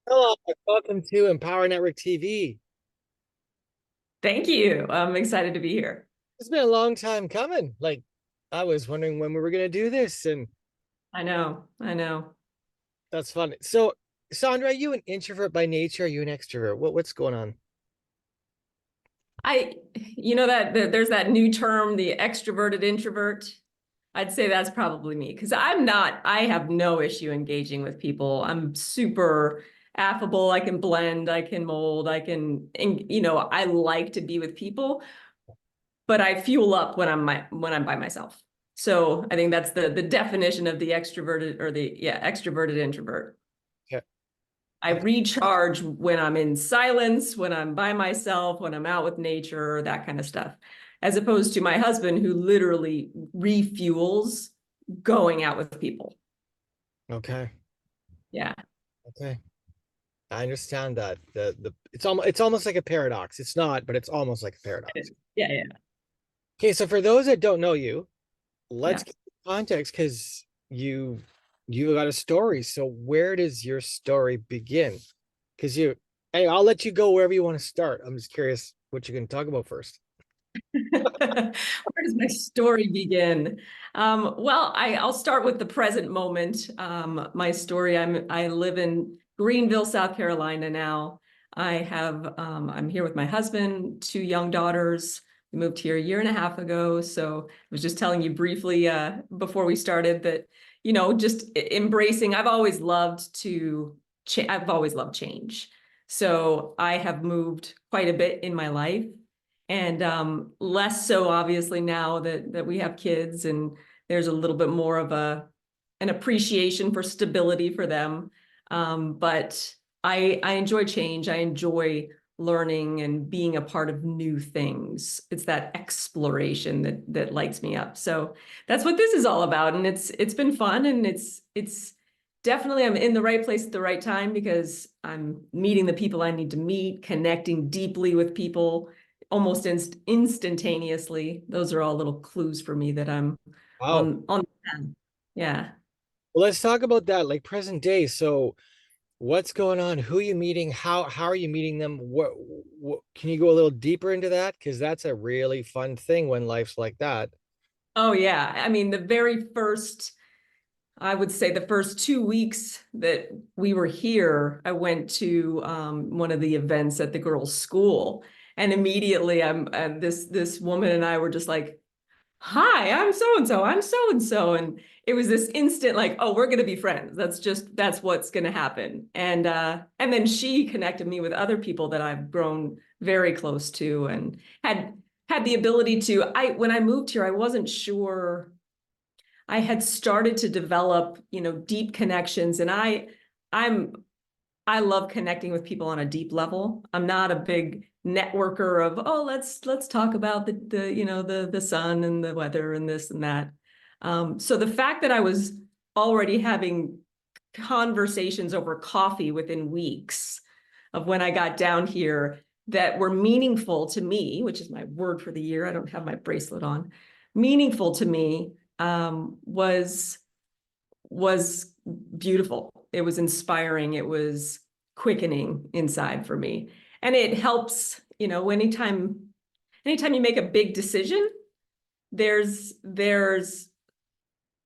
Hello, welcome to Empower Network TV. Thank you. I'm excited to be here. It's been a long time coming. I was wondering when we were going to do this, and I know. I know. that's fun. So, Sondra, are you an introvert by nature? Are you an extrovert? What's going on? There's that new term, the extroverted introvert. I'd say that's probably me because I have no issue engaging with people. I'm super affable. I can blend, I can mold, I like to be with people, but I fuel up when I'm by myself. So I think that's the definition of the extroverted or extroverted introvert. Yeah. I recharge when I'm in silence, when I'm by myself, when I'm out with nature, that kind of stuff, as opposed to my husband who literally refuels going out with people. Okay. Yeah. Okay. I understand that. It's almost like a paradox. It's not, but it's almost like a paradox. Yeah. Yeah. Okay, so for those that don't know you, let's Yeah. get context because you got a story. So where does your story begin? Because hey, I'll let you go wherever you want to start. I'm just curious what you're going to talk about first. Where does my story begin? I'll start with the present moment. My story, I live in Greenville, South Carolina now. I'm here with my husband, two young daughters. We moved here a year and a half ago. So I was just telling you briefly before we started that, just embracing, I've always loved change. So I have moved quite a bit in my life and less so obviously now that we have kids and there's a little bit more of an appreciation for stability for them. But I enjoy change. I enjoy learning and being a part of new things. It's that exploration that lights me up. So that's what this is all about. And it's been fun, and it's definitely I'm in the right place at the right time because I'm meeting the people I need to meet, connecting deeply with people almost instantaneously. Those are all little clues for me that I'm Wow. on the path. Yeah. Well, let's talk about that, like present day. So, what's going on? Who are you meeting? How are you meeting them? What can you go a little deeper into that? Because that's a really fun thing when life's like that. Oh yeah. I mean, I would say the first 2 weeks that we were here, I went to one of the events at the girls' school, and immediately this woman and I were just like, "Hi, I'm so and so. I'm so and so," and it was this instant like, "Oh, we're gonna be friends. That's what's gonna happen." And then she connected me with other people that I've grown very close to and had the ability to. I When I moved here, I wasn't sure. I had started to develop, deep connections, and I'm I love connecting with people on a deep level. I'm not a big networker of, oh, let's talk about the sun and the weather and this and that. So the fact that I was already having conversations over coffee within weeks of when I got down here that were meaningful to me, which is my word for the year. I don't have my bracelet on. Meaningful to me was beautiful. It was inspiring. It was quickening inside for me. And it helps, anytime you make a big decision, there's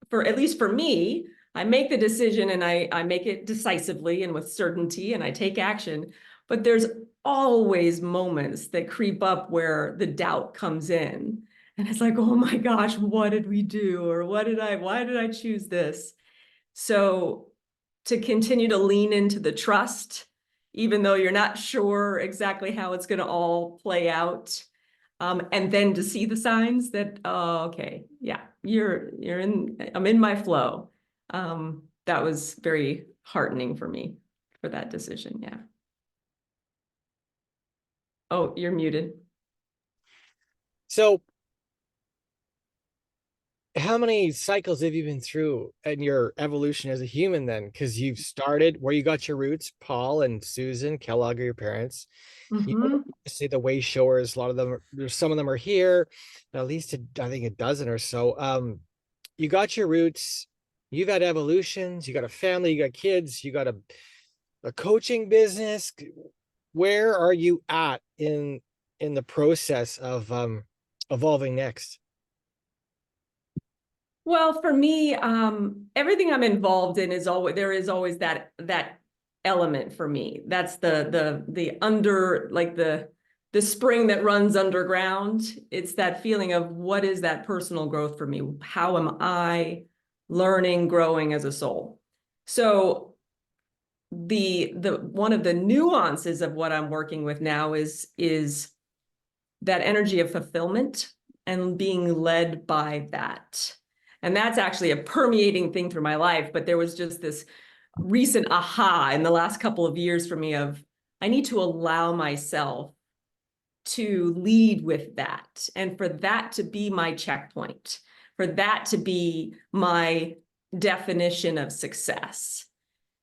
for at least for me, I make the decision and I make it decisively and with certainty and I take action. But there's always moments that creep up where the doubt comes in. And it's like, oh my gosh, what did we do? Or why did I choose this? So to continue to lean into the trust, even though you're not sure exactly how it's going to all play out, and then to see the signs that, oh, okay, yeah, I'm in my flow. That was very heartening for me for that decision. Yeah. Oh, you're muted. So, how many cycles have you been through in your evolution as a human then? Because you've started where you got your roots, Paul and Susan Kellogg are your parents. You Mm-hmm. see the way showers, a lot of them there's some of them are here, at least I think a dozen or so. You got your roots, you've had evolutions, you got a family, you got kids, you got a a coaching business? Where are you at in the process of evolving next? Well, for me, everything I'm involved in is always there is always that element for me. That's the under like the spring that runs underground. It's that feeling of what is that personal growth for me? How am I learning, growing as a soul? So the one of the nuances of what I'm working with now is that energy of fulfillment and being led by that. And that's actually a permeating thing through my life. But there was just this recent aha in the last couple of years for me of I need to allow myself to lead with that and for that to be my checkpoint, for that to be my definition of success.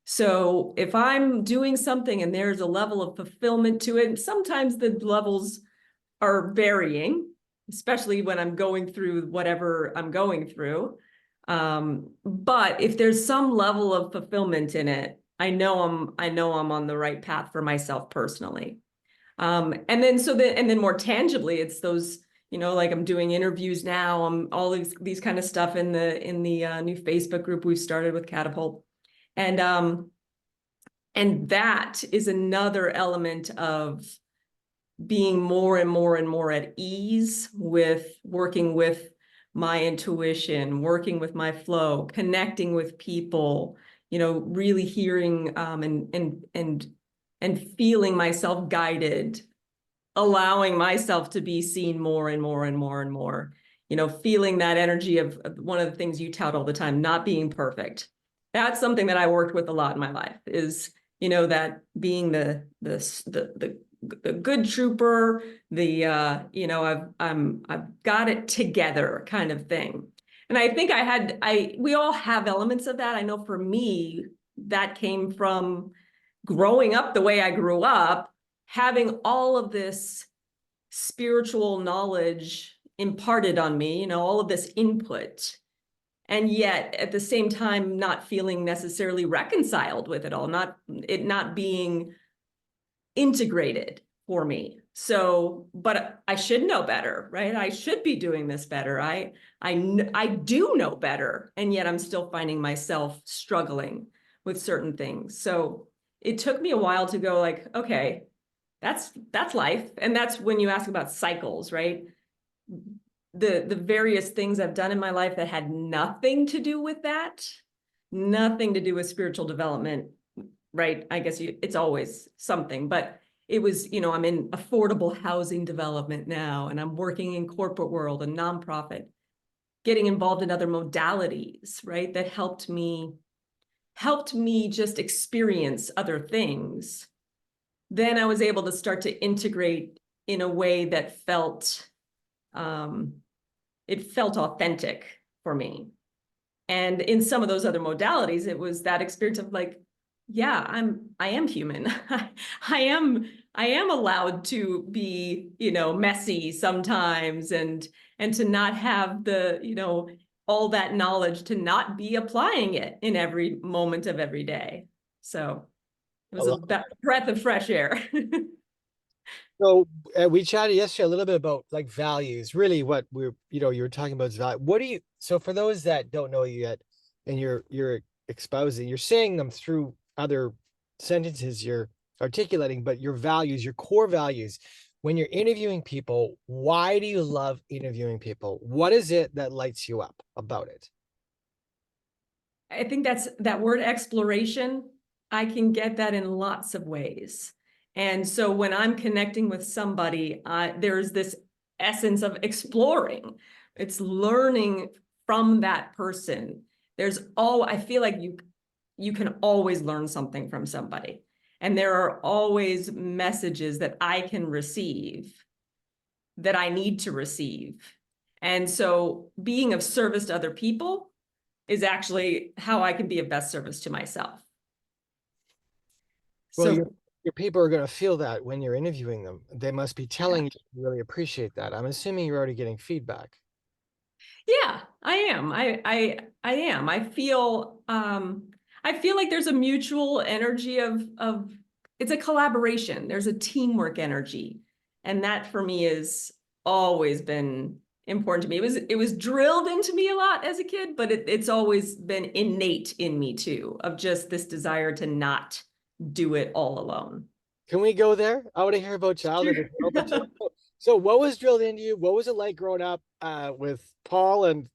So if I'm doing something and there's a level of fulfillment to it, sometimes the levels are varying, especially when I'm going through whatever I'm going through. But if there's some level of fulfillment in it, I know I'm on the right path for myself personally. And then more tangibly, it's those, like I'm doing interviews now. I'm all these kind of stuff in the new Facebook group we've started with Catapult. And that is another element of being more and more and more at ease with working with my intuition, working with my flow, connecting with people, really hearing and feeling myself guided, allowing myself to be seen more and more and more and more, feeling that energy of one of the things you tout all the time, not being perfect. That's something that I worked with a lot in my life is, that being the good trooper, I've got it together kind of thing. And I think we all have elements of that. I know for me, that came from growing up the way I grew up, having all of this spiritual knowledge imparted on me, all of this input, and yet at the same time, not feeling necessarily reconciled with it all, not being integrated for me. So, but I should know better, right? I should be doing this better. I do know better, and yet I'm still finding myself struggling with certain things. So it took me a while to go like, okay, that's life. And that's when you ask about cycles, right? The various things I've done in my life that had nothing to do with that, nothing to do with spiritual development, right? I guess it's always something, but it was, I'm in affordable housing development now, and I'm working in corporate world and nonprofit, getting involved in other modalities, right? That helped me just experience other things. Then I was able to start to integrate in a way that felt, it felt authentic for me. And in some of those other modalities, it was that experience of like, yeah, I am human. I am allowed to be, messy sometimes and to not have the, all that knowledge, to not be applying it in every moment of every day. So it was a breath of fresh air. So we chatted yesterday a little bit about like values, really what you were talking about is value. What do you, so for those that don't know you yet and you're espousing, you're saying them through other sentences you're articulating, but your values, your core values, when you're interviewing people, why do you love interviewing people? What is it that lights you up about it? I think that's that word exploration. I can get that in lots of ways. And so when I'm connecting with somebody, there's this essence of exploring. It's learning from that person. I feel like you can always learn something from somebody. And there are always messages that I can receive that I need to receive. And so being of service to other people is actually how I can be of best service to myself. Well, So your people are going to feel that when you're interviewing them. They must be telling you you really appreciate that. I'm assuming you're already getting feedback. yeah, I am. I am. I feel I feel like there's a mutual energy of it's a collaboration. There's a teamwork energy. And that for me has always been important to me. It was drilled into me a lot as a kid, but it's always been innate in me too, of just this desire to not do it all alone. Can we go there? I want to hear about childhood as well. But so what was drilled into you? What was it like growing up with Paul and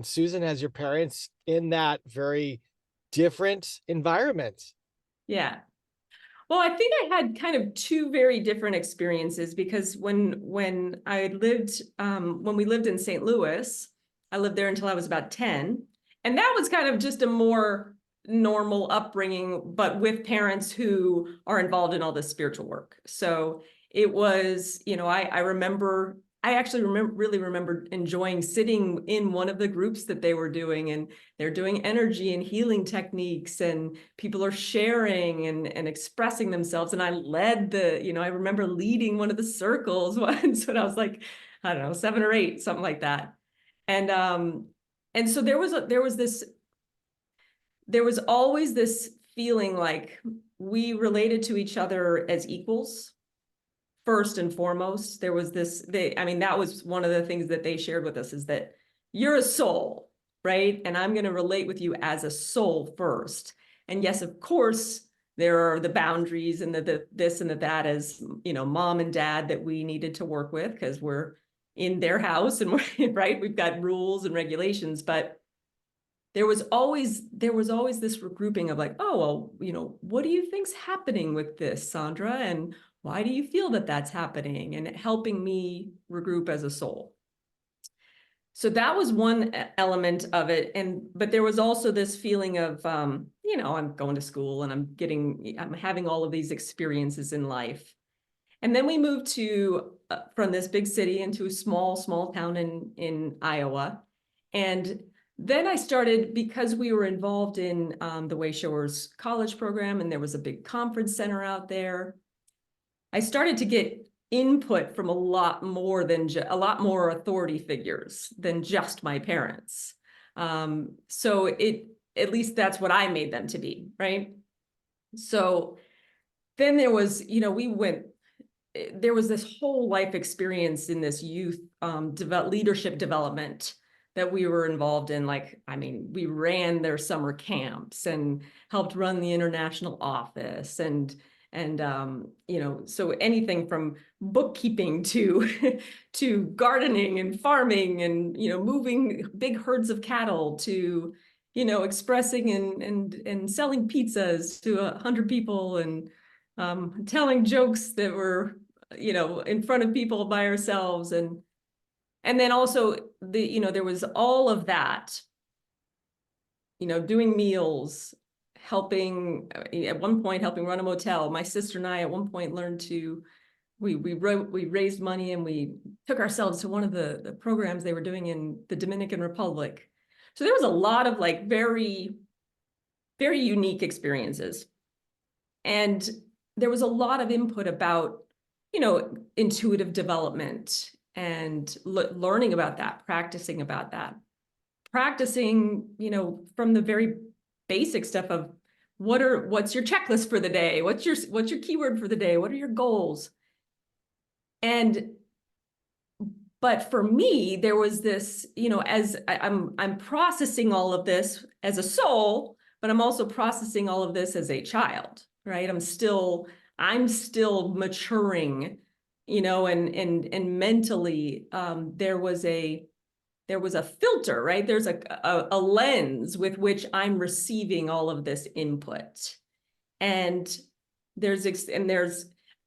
Susan as your parents in that very different environment? Yeah. Well, I think I had kind of two very different experiences because when I lived when we lived in St. Louis, I lived there until I was about 10. And that was kind of just a more normal upbringing, but with parents who are involved in all this spiritual work. So it was, I remember I actually really remember enjoying sitting in one of the groups that they were doing, and they're doing energy and healing techniques, and people are sharing and expressing themselves. And I I remember leading one of the circles once when I was like, I don't know, 7 or 8, something like that. And so there was always this feeling like we related to each other as equals. First and foremost, there was that was one of the things that they shared with us, is that you're a soul, right? And I'm going to relate with you as a soul first. And yes, of course, there are the boundaries and the this and the that, as, mom and dad, that we needed to work with because we're in their house and we're right. We've got rules and regulations, but there was always this regrouping of like, oh, well, what do you think's happening with this, Sondra? And why do you feel that that's happening? And helping me regroup as a soul. So that was one element of it. But there was also this feeling of, I'm going to school and I'm having all of these experiences in life. And then we moved from this big city into a small town in Iowa. And then I started, because we were involved in the Wayshowers college program, and there was a big conference center out there. I started to get input from a lot more authority figures than just my parents. So at least that's what I made them to be, right? So then there was this whole life experience in this youth leadership development that we were involved in. We ran their summer camps and helped run the international office, and so anything from bookkeeping to to gardening and farming, and moving big herds of cattle, to expressing and selling pizzas to 100 people, and telling jokes that were in front of people by ourselves. And then also there was all of that, doing meals, at one point helping run a motel. My sister and I at one point learned we raised money, and we took ourselves to one of the programs they were doing in the Dominican Republic. So there was a lot of very, very unique experiences. And there was a lot of input about, intuitive development, and learning about that, practicing about that, practicing, from the very basic stuff of what's your checklist for the day? What's your keyword for the day? What are your goals? But for me, there was this, as I'm processing all of this as a soul, but I'm also processing all of this as a child, right? I'm still maturing, and mentally, there was a filter, right? There's a lens with which I'm receiving all of this input. And there's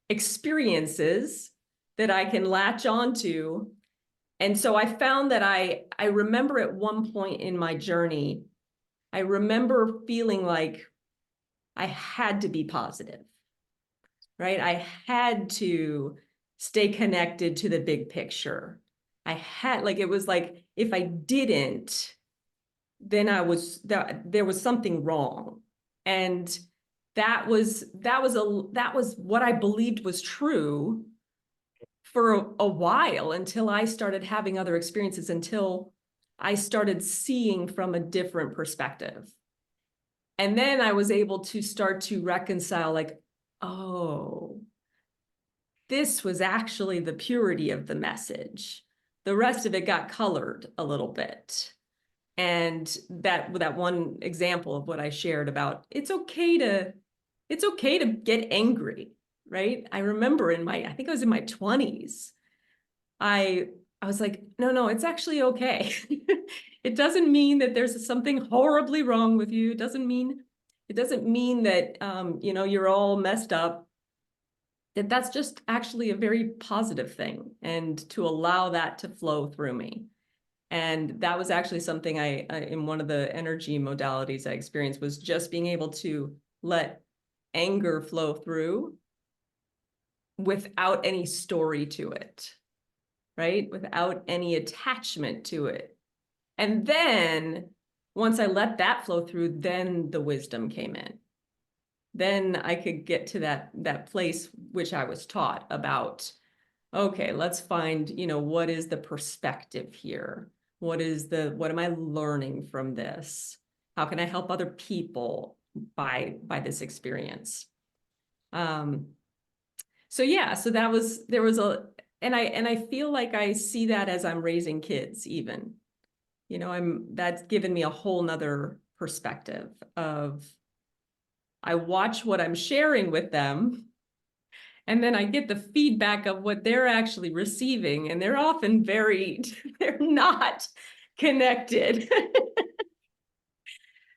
experiences that I can latch onto. And so I found that I remember at one point in my journey, I remember feeling like I had to be positive, right? I had to stay connected to the big picture. It was like, if I didn't, then there was something wrong. And that was what I believed was true for a while, until I started having other experiences, until I started seeing from a different perspective. And then I was able to start to reconcile, like, oh, this was actually the purity of the message. The rest of it got colored a little bit. And that one example of what I shared about it's okay to get angry, right? I remember I think I was in my 20s. I was like, no, it's actually okay. It doesn't mean that there's something horribly wrong with you. It doesn't mean that you're all messed up. That's just actually a very positive thing, and to allow that to flow through me. And that was actually something I in one of the energy modalities I experienced, was just being able to let anger flow through without any story to it, right? Without any attachment to it. And then once I let that flow through, then the wisdom came in. Then I could get to that place which I was taught about, okay, let's find, what is the perspective here? What am I learning from this? How can I help other people by this experience? So yeah, so and I feel like I see that as I'm raising kids even, that's given me a whole nother perspective of, I watch what I'm sharing with them, and then I get the feedback of what they're actually receiving, and they're often they're not connected.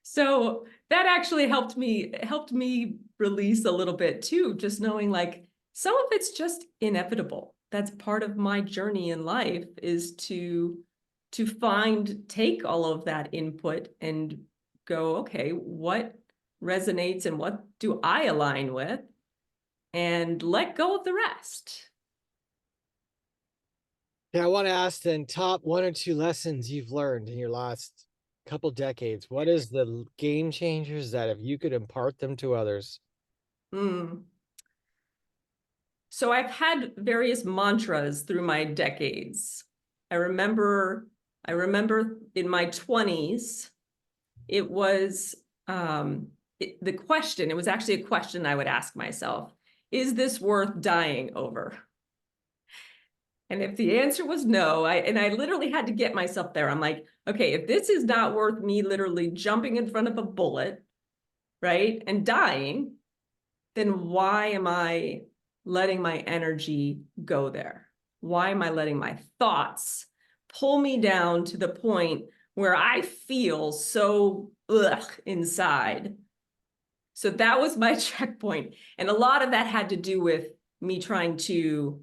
So that actually helped me release a little bit too, just knowing like some of it's just inevitable. That's part of my journey in life, is to take all of that input and go, okay, what resonates and what do I align with, and let go of the rest. Yeah, I want to ask then, top one or two lessons you've learned in your last couple decades. What is the game changers that if you could impart them to others? Mm. So I've had various mantras through my decades. I remember in my 20s, it was it was actually a question I would ask myself: is this worth dying over? And if the answer was no, I literally had to get myself there. I'm like, okay, if this is not worth me literally jumping in front of a bullet, right, and dying, then why am I letting my energy go there? Why am I letting my thoughts pull me down to the point where I feel so inside? So that was my checkpoint. And a lot of that had to do with me trying to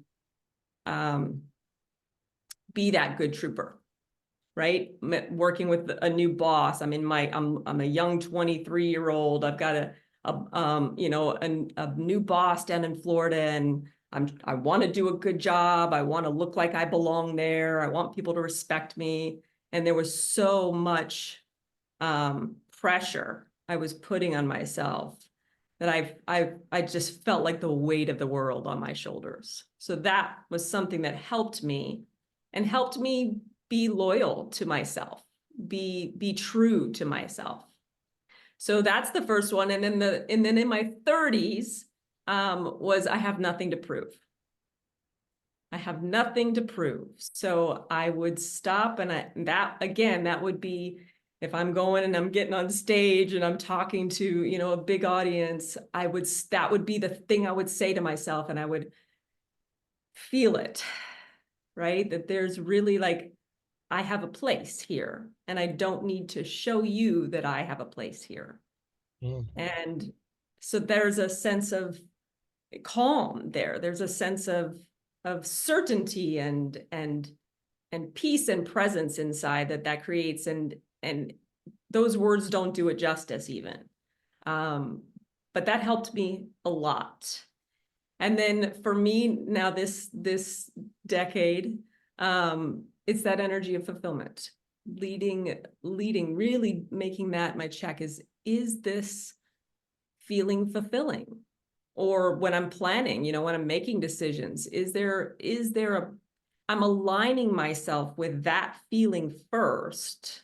be that good trooper, right? Working with a new boss. I'm a young 23-year-old. I've got a new boss down in Florida, and I want to do a good job. I want to look like I belong there. I want people to respect me. And there was so much pressure I was putting on myself that I just felt like the weight of the world on my shoulders. So that was something that helped me, and helped me be loyal to myself, be true to myself. So that's the first one. And then in my 30s was, I have nothing to prove. I have nothing to prove. So I would stop, and that would be, if I'm going and I'm getting on stage and I'm talking to, a big audience, that would be the thing I would say to myself, and I would feel it, right? That there's really like, I have a place here, and I don't need to show you that I have a place here. Mm. And so there's a sense of calm there. There's a sense of certainty and peace and presence inside that creates, and those words don't do it justice even. But that helped me a lot. And then for me now, this decade, it's that energy of fulfillment, leading, really making that my check is this feeling fulfilling? Or when I'm planning, when I'm making decisions, I'm aligning myself with that feeling first,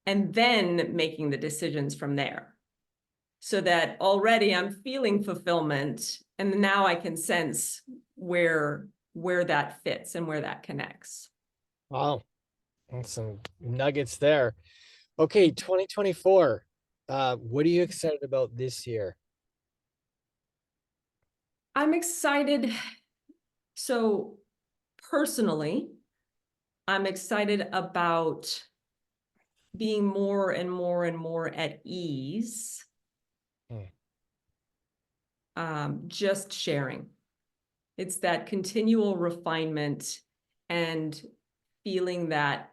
and then making the decisions from there. so that already I'm feeling fulfillment, and now I can sense where that fits and where that connects. Wow, and some nuggets there. Okay, 2024. What are you excited about this year? I'm excited. So personally, I'm excited about being more and more and more at ease, Hmm. just sharing. It's that continual refinement and feeling that,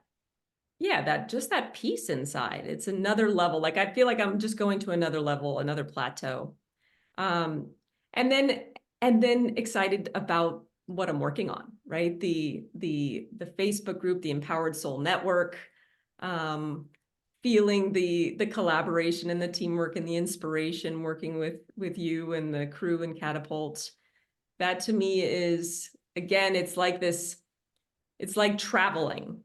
yeah, that just that peace inside. It's another level. Like I feel like I'm just going to another level, another plateau. Um, and then excited about what I'm working on, right? The Facebook group, the Empowered Soul Network, feeling the collaboration and the teamwork and the inspiration working with you and the crew and Catapult. That to me is, again, it's like this, it's like traveling.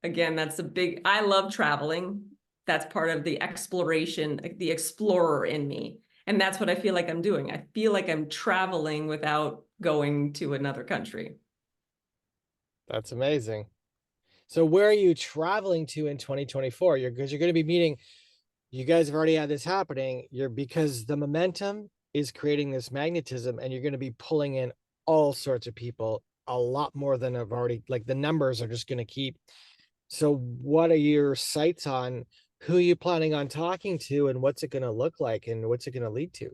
Again, that's a big, I love traveling. That's part of the exploration, the explorer in me. And that's what I feel like I'm doing. I feel like I'm traveling without going to another country. That's amazing. So where are you traveling to in 2024? Because you're going to be meeting, you guys have already had this happening. Because the momentum is creating this magnetism, and you're going to be pulling in all sorts of people, a lot more than I've already, like the numbers are just going to keep. So what are your sights on? Who are you planning on talking to, and what's it going to look like, and what's it going to lead to?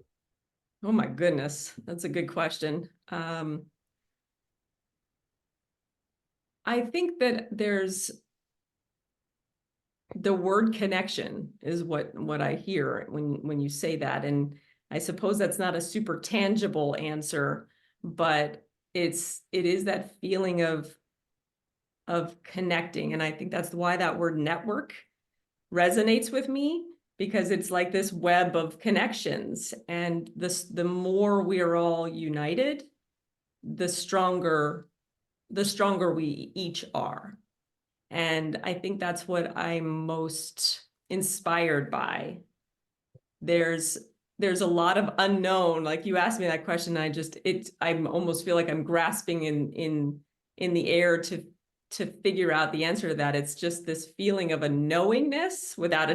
Oh my goodness, that's a good question. I think that there's the word connection is what I hear when you say that. And I suppose that's not a super tangible answer, but it is that feeling of connecting. And I think that's why that word network resonates with me, because it's like this web of connections. And the more we are all united, the stronger we each are. And I think that's what I'm most inspired by. There's a lot of unknown. Like you asked me that question, I almost feel like I'm grasping in the air to figure out the answer to that. It's just this feeling of a knowingness without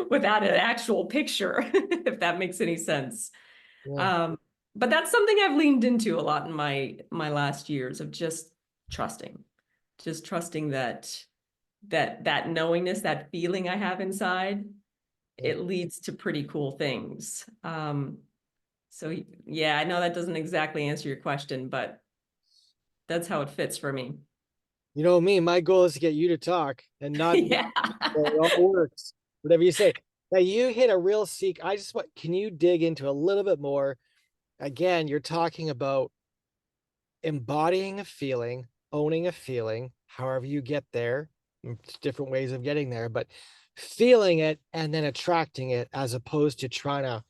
without an actual picture, if that makes any sense. Yeah. Um, but that's something I've leaned into a lot in my last years, of just trusting that knowingness, that feeling I have inside, Yeah. it leads to pretty cool things. So yeah, I know that doesn't exactly answer your question, but that's how it fits for me. You know me, my goal is to get you to talk and not me. Yeah. So it all works. Whatever you say. Now you hit a real seek. I just want, can you dig into a little bit more? Again, you're talking about embodying a feeling, owning a feeling, however you get there. Different ways of getting there, but feeling it and then attracting it, as opposed to trying to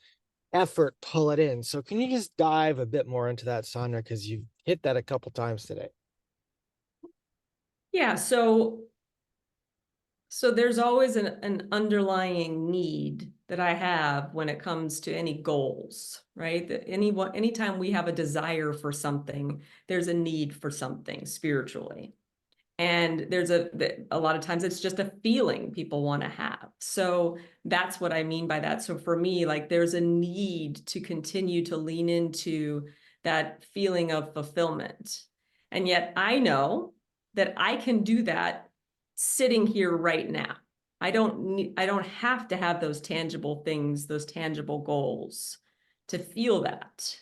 effort pull it in. So can you just dive a bit more into that, Sondra? Because you've hit that a couple times today. Yeah, so there's always an underlying need that I have when it comes to any goals, right? That anytime we have a desire for something, there's a need for something spiritually. And there's a lot of times it's just a feeling people want to have. So that's what I mean by that. So for me, like there's a need to continue to lean into that feeling of fulfillment. And yet I know that I can do that sitting here right now. I don't have to have those tangible things, those tangible goals to feel that.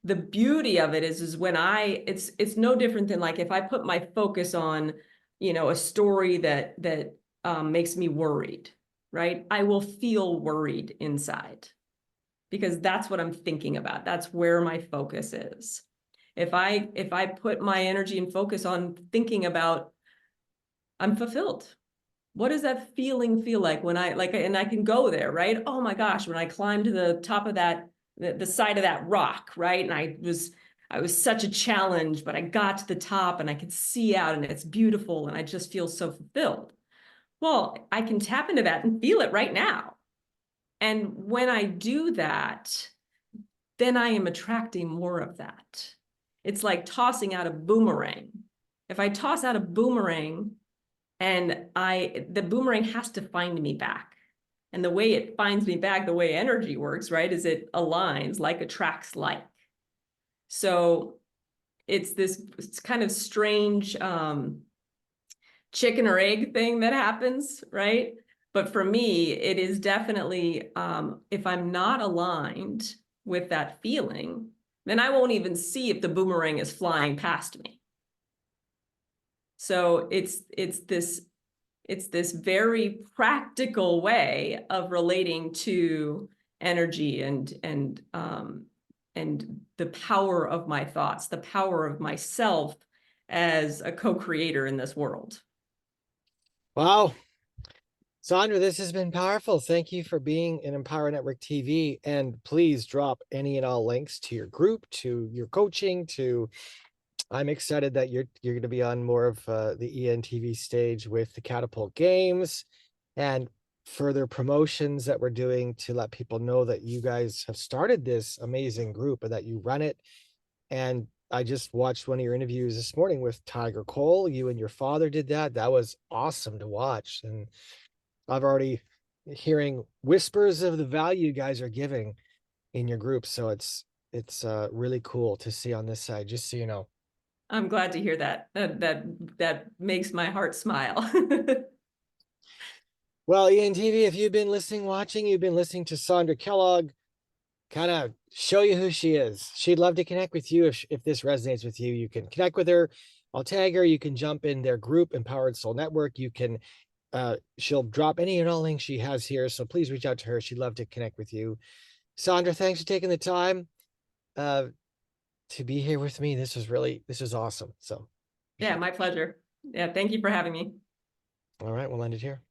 The beauty of it is when it's no different than like if I put my focus on, a story that makes me worried, right? I will feel worried inside, because that's what I'm thinking about. That's where my focus is. If I put my energy and focus on thinking about, I'm fulfilled. What does that feeling feel like when and I can go there, right? Oh my gosh, when I climbed to the top of the side of that rock, right? And I was such a challenge, but I got to the top and I could see out and it's beautiful and I just feel so fulfilled. Well, I can tap into that and feel it right now. And when I do that, then I am attracting more of that. It's like tossing out a boomerang. If I toss out a boomerang and the boomerang has to find me back. And the way it finds me back, the way energy works, right, is it aligns, like attracts like. So it's kind of strange chicken or egg thing that happens, right? But for me, it is definitely, if I'm not aligned with that feeling, then I won't even see if the boomerang is flying past me. So it's this very practical way of relating to energy and the power of my thoughts, the power of myself as a co-creator in this world. Wow. Sondra, this has been powerful. Thank you for being in Empower Network TV. And please drop any and all links to your group, to your coaching, to I'm excited that you're going to be on more of the ENTV stage with the Catapult games and further promotions that we're doing to let people know that you guys have started this amazing group and that you run it. And I just watched one of your interviews this morning with Tiger Cole. You and your father did that. That was awesome to watch. And I've already hearing whispers of the value you guys are giving in your group. So it's really cool to see on this side, just so you know. I'm glad to hear that. That makes my heart smile. Well, ENTV, if you've been watching, you've been listening to Sondra Kellogg kind of show you who she is. She'd love to connect with you. If this resonates with you, you can connect with her. I'll tag her. You can jump in their group, Empowered Soul Network. You can, she'll drop any and all links she has here. So please reach out to her. She'd love to connect with you. Sondra, thanks for taking the time to be here with me. This was awesome. So Yeah, my pleasure. Yeah, thank you for having me. all right, we'll end it here.